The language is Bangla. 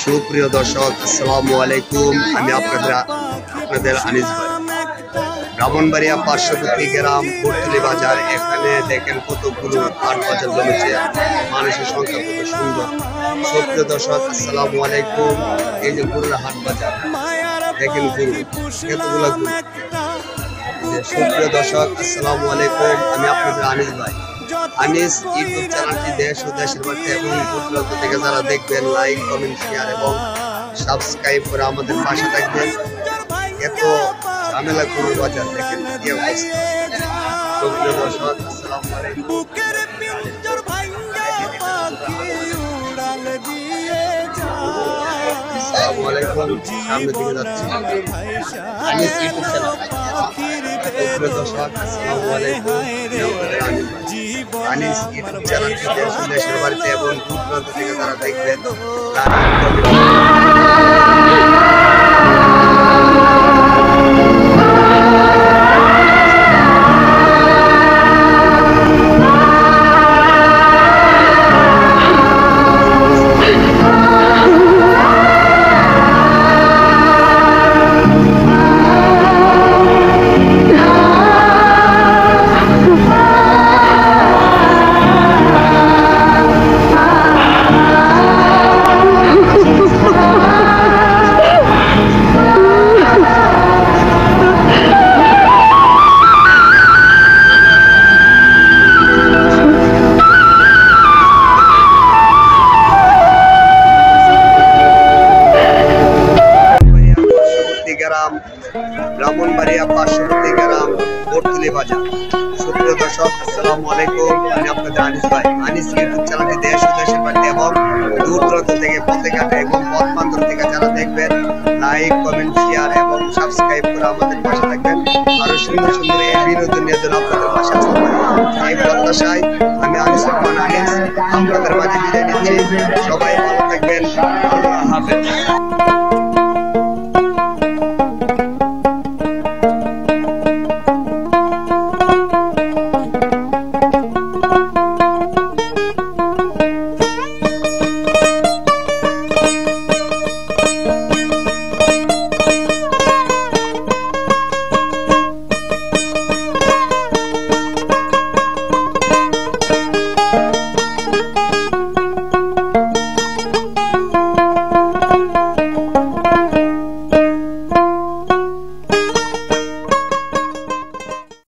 সুপ্রিয় দর্শক, আসসালামু আলাইকুম। আমি আপনাদের আনিস ভাই। ব্রাহ্মণবাড়িয়া পার্শ্ববর্তী গ্রাম কোটতলী বাজার। এখানে দেখেন কতগুলো হাট বাজার জমেছে, মানুষের সংখ্যা কত সুন্দর। সুপ্রিয় দর্শক, আসসালামু আলাইকুম। এই যে গরুর হাট বাজার, দেখেন গরু, কতগুলো গরু। সুপ্রিয় দর্শক, আসসালামু আলাইকুম। আমি আপনাদের আনিস ভাই। আনিস ইউটিউব চ্যানেলটি দেশ ও দেশের বাইরে এবং দূর থেকে যারা দেখবেন, লাইক, কমেন্ট, শেয়ার এবং সাবস্ক্রাইব করে আমাদের পাশে থাকবেন। এত ঝামেলা গরুর বাজার দেখেন কি অবস্থা। সুপ্রিয় দর্শক, আসসালামু আলাইকুম। আসসালামু আলাইকুম। সামনে দিকে যাচ্ছি আনিস ইউটিউব চ্যানেল। সুপ্রিয় দর্শক, আসসালামু আলাইকুম। আনিস ইউটিউব চ্যানেলটি দেশ ও দেশের বাড়িতে এবং দূর থেকে যারা দেখবেন, ব্রাহ্মণবাড়িয়া পার্শ্ববর্তী গ্রাম কোটতলী বাজার। সুপ্রিয় দর্শক, আসসালামু আলাইকুম। আমি আপনাদের আনিস ভাই। আনিস ইউটিউব চ্যানেলটি দেশ ও দেশের বাইরে এবং দূর দূরান্ত থেকে, পথে ঘাটে এবং পথ বান্ধব থেকে যারা দেখবেন, লাইক, কমেন্ট, শেয়ার এবং সাবস্ক্রাইব করে আমাদের পাশে থাকবেন। আরো সুন্দর সুন্দর এই বিনোদন নিয়ে যেন আপনাদের পাশে আসতে পারি, এই প্রত্যাশায় আমি আনিস আপনাদের মাঝে বিদায় নিচ্ছি। সবাই ভালো থাকবেন। আল্লাহ হাফেজ।